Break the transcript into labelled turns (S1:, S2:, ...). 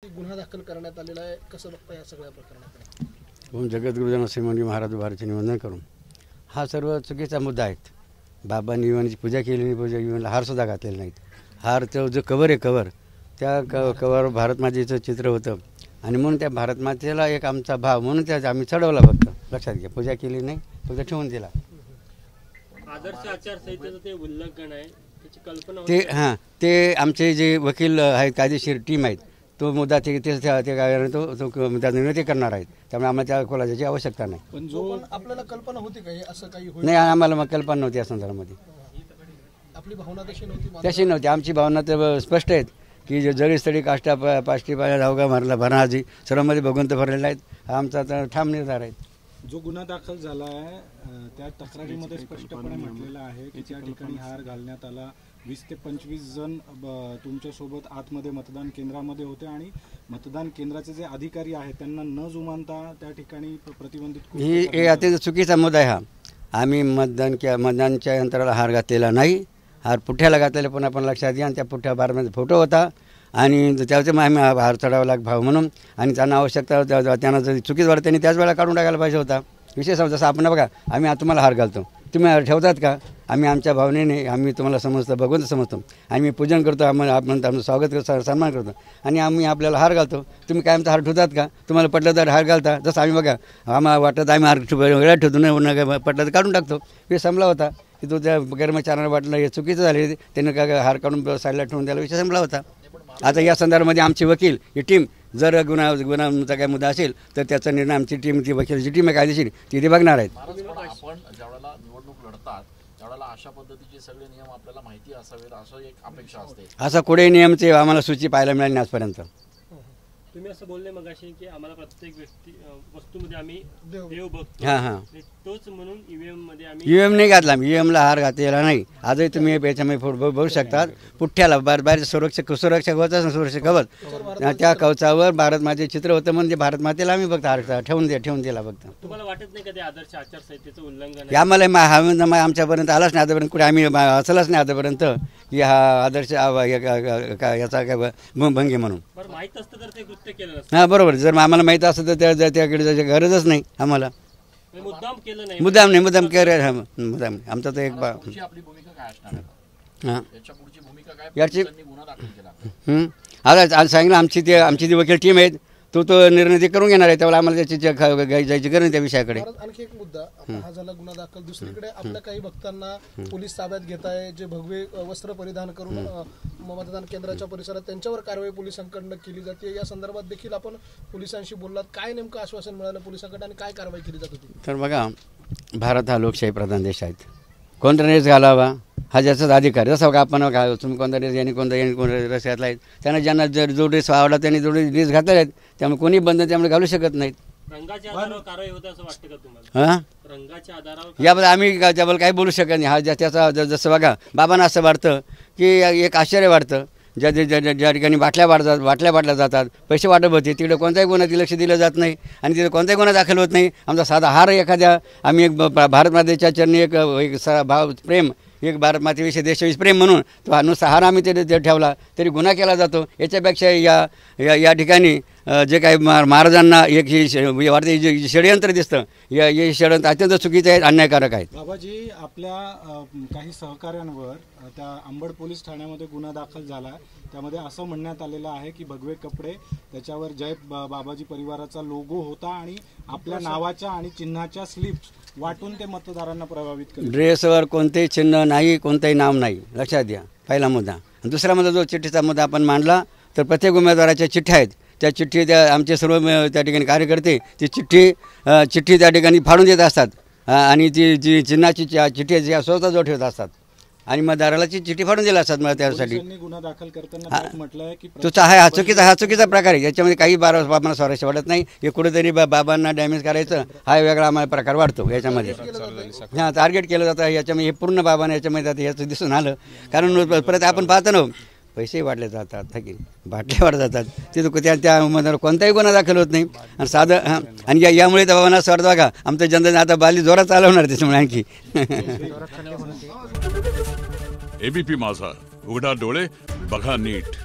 S1: गुन्हा दाखल करण्यात आलेला आहे, कसं बघता या सगळ्या प्रकरणाकडे?
S2: ओम जगद्गुरुजन श्रीमंत महाराज उभारचे निवंदन करून हा सर्व चुकीचा मुद्दा आहे। बाबांनी इव्हनची पूजा केली नाही, पूजा इव्हनला हारसुद्धा घातलेला नाहीत। हार तो जो कवर आहे, कवर त्या कवर भारतमातेचं चित्र होतं आणि म्हणून त्या भारतमातेला एक आमचा भाव म्हणून त्या आम्ही चढवला, फक्त लक्षात घ्या, पूजा केली नाही, फक्त ठेवून दिला।
S3: आदर्श आचारसंहितेचं ते उल्लंघन आहे, त्याची कल्पना
S2: ते हां ते आमचे जे वकील आहेत, कायदेशीर टीम आहेत, तो मुद्दा ते तो मुद्दा निर्णय करणार आहेत, त्यामुळे आम्हाला त्या खुलाशाची आवश्यकता नाही।
S1: पण आपल्याला कल्पना होती का हे असं काही होईल?
S2: नाही, आम्हाला मग कल्पना नव्हती या संदर्भामध्ये,
S1: आपली भावना तशी नव्हती?
S2: तशी नव्हती आमची भावना, तर स्पष्ट आहेत की जरी स्थळी काष्टा पाष्टी पाया धावगा मारला भरणाजी सर्वांमध्ये भगवंत भरलेला आहेत, हा आमचा तर ठाम निर्धार आहे।
S4: जो गुन्हा दाखल झाला आहे त्या तक्रारीमध्ये स्पष्टपणे म्हटलेलं आहे की त्या ठिकाणी हार घालण्यात आला, 20 ते 25 जण तुमच्यासोबत आतमध्ये मतदान केंद्रामध्ये होते आणि मतदान केंद्राचे जे अधिकारी आहेत त्यांना न जुमानता त्या ठिकाणी प्रतिबंधित
S2: ही अत्यंत चुकीचा मुद्दा आहे हा। आम्ही मतदानच्या यंत्राला हार घातलेला नाही, हार पुठ्याला घातलेला पुन्हा पण लक्षात घ्या, आणि त्या पुठ्या बारमध्ये फोटो होता आणि त्याचे मग आम्ही हार चढावला भाव म्हणून, आणि त्यांना आवश्यकता त्यांना जर चुकीचं वाटतं त्यांनी त्याच वेळेला काढून टाकायला पाहिजे होता। विशेष जसं आपण बघा, आम्ही तुम्हाला हार घालतो, तुम्ही हार ठेवतात का? आम्ही आमच्या भावनेने आम्ही तुम्हाला समजतो, भगवंत समजतो, आम्ही पूजन करतो, आपण स्वागत करतो, सन्मान करतो, आणि आम्ही आपल्याला हार घालतो, तुम्ही कायमचा हार ठेवतात का? तुम्हाला पटलं तर हार घालता, जसं आम्ही बघा आम्हाला वाटतं आम्ही हार वेगळा ठेवतो, नाही पटलं तर काढून टाकतो। हे संपला होता की तो त्या कर्मचाऱ्यांना वाटलं हे चुकीचं झाले, त्यांनी काय हार काढून साईडला ठेवून द्यायला विषय संपला होता। आता या संदर्भामध्ये आमची वकील ही टीम जर गुन्हाचा काही मुद्दा असेल तर त्याचा निर्णय आमची टीम, ती वकिलाची टीम आहे कायदेशीर, ती बघणार आहेत।
S5: आपण ज्यावेळेला निवडणूक लढतात त्यावेळेला अशा पद्धतीचे सगळे नियम आपल्याला माहिती असावेत असं एक अपेक्षा असते।
S2: असा कुठे नियमचे आम्हाला सूची पाहायला मिळाली नाही आजपर्यंत।
S3: तुम्ही असं बोलले मगाशी की आम्हाला प्रत्येक वस्तूमध्ये आम्ही देव बघतो,
S2: हां
S3: तोच म्हणून ईव्हीएम मध्ये आम्ही
S2: ईव्हीएम नाही घातला, ईव्हीएमला हार घातलेला नाही। आजही तुम्ही याच्यामध्ये बघू शकतात, पुठ्ठ्याला बाहेरचं सुरक्षक कवच, सुरक्षक कवच, त्या कवचावर भारत माते चित्र होतं, म्हणजे भारत मातेला आम्ही फक्त हार ठेवून दिला फक्त।
S3: तुम्हाला वाटत नाही का ते आदर्श आचारसंहितेचं उल्लंघन आहे?
S2: आम्हाला आमच्यापर्यंत आलाच नाही आतापर्यंत, कुठे आम्ही असलाच नाही आतापर्यंत की हा आदर्श याचा काय भंगी म्हणून।
S3: माहित असतं तर ते कृत्य केलं नसतं।
S2: हां बरोबर, जर आम्हाला माहीत असतं तर त्याकडे जायची गरजच नाही आम्हाला।
S3: मुद्दाम केलं नाही,
S2: मुद्दाम मुद्दाम आमचा तर एक
S5: आपली भूमिका काय असणार आहे?
S2: हां
S5: याच्या पुढची भूमिका काय?
S2: याची
S5: गुन्हा दाखल केला,
S2: आज सांगितलं आमची जी वकील टीम आहे तो निर्णय ते करून घेणार आहे, त्यावेळेला आम्हाला त्याची जायची गरज त्या विषयाकडे।
S1: आणखी एक मुद्दा, हा झाला गुन्हा दाखल, दुसरीकडे आपल्या काही भक्तांना पोलीस ताब्यात घेत आहे, जे भगवे वस्त्र परिधान करून मतदान केंद्राच्या परिसरात त्यांच्यावर कारवाई पोलिसांकडून केली जाते, या संदर्भात देखील आपण पोलिसांशी बोललात, काय नेमकं आश्वासन मिळालं पोलिसांकडे आणि काय कारवाई केली जात होती?
S2: तर बघा, भारत हा लोकशाही प्रधान देश आहे, कोणता ड्रेस घालावा हा ज्याचाच अधिकार, जसं का आपण तुम्ही कोणता ड्रेस यांनी कोणता ड्रेस घातला आहे, त्यांना ज्यांना जर जो ड्रेस आवडला त्यांनी जो ड्रेस घातले आहेत, त्यामुळे कोणी बंधन त्यामुळे घालू शकत नाहीत।
S3: रंगाच्या आधारावर कारवाई होते असं वाटतं का तुम्हाला?
S2: हां,
S3: रंगाच्या आधारावर
S2: याबद्दल आम्ही त्याबद्दल काही बोलू शकत नाही। हा त्याचा जसं बघा, बाबांना असं वाटतं की एक आश्चर्य वाटतं, ज्या ठिकाणी बाटल्या वाटल्या जातात, पैसे वाटप होते, तिकडे कोणत्याही गुन्ह्यात लक्ष दिलं जात नाही आणि तिथे कोणताही गुन्हा दाखल होत नाही। आमचा साधा हार एखाद्या आम्ही एक भारत मातेच्या चरणी एक भाव प्रेम, एक भारत मातेविषयी देशाविषयी प्रेम म्हणून तो नुसता हार आम्ही ते ठेवला तरी गुन्हा केला जातो। याच्यापेक्षा या ठिकाणी जे काही महाराजांना एक ही वाटते जे षडयंत्र दिसतं, हे षडयंत्र अत्यंत चुकीचे आहेत, अन्यायकारक आहेत।
S4: बाबाजी, आपल्या काही सहकाऱ्यांवर त्या अंबड पोलीस ठाण्यामध्ये गुन्हा दाखल झाला, त्यामध्ये असं म्हणण्यात आलेलं आहे की भगवे कपडे, त्याच्यावर जय बाबाजी परिवाराचा लोगो होता आणि आपल्या नावाच्या आणि चिन्हाच्या स्लिप्स वाटून ते मतदारांना प्रभावित करतात।
S2: ड्रेसवर कोणतेही चिन्ह नाही, कोणतेही नाव नाही, लक्षात घ्या, पहिला मुद्दा। दुसरा मुद्दा, जो चिठ्ठीचा मुद्दा आपण मांडला, तर प्रत्येक उमेदवाराच्या चिठ्ठ्या आहेत, त्या चिठ्ठी आमचे सर्व त्या ठिकाणी कार्यकर्ते ती चिठ्ठी त्या ठिकाणी फाडून देत असतात, आणि ती जी चिन्हाची चिठ्ठी स्वतः जो ठेवत असतात, आणि मतदाराला चिठ्ठी फाडून दिला असतात। मला त्यासाठी
S4: गुन्हा दाखल करताना म्हटलंय की
S2: तुझा हा चुकीचा प्रकार आहे, याच्यामध्ये काही बाबांना स्वारस्य वाटत नाही, हे कुठेतरी बाबांना डॅमेज करायचं हा वेगळा आम्हाला प्रकार वाटतो याच्यामध्ये। हां, टार्गेट केलं जातं याच्यामध्ये, हे पूर्ण बाबांना याच्यामध्ये याचं दिसून आलं, कारण परत आपण पाहतो ना, पैसे वाटले जातात, बाटल्या वाढत जातात, तिथं त्या मध्ये कोणताही गुन्हा दाखल होत नाही, आणि साधं आणि यामुळे तर बाबांना असं वाटतं बघा, आमचं जनतेने आता बाली जोरात चालवणार त्याच्यामुळे आणखी।
S6: एबीपी माझा, उघडा डोळे बघा नीट।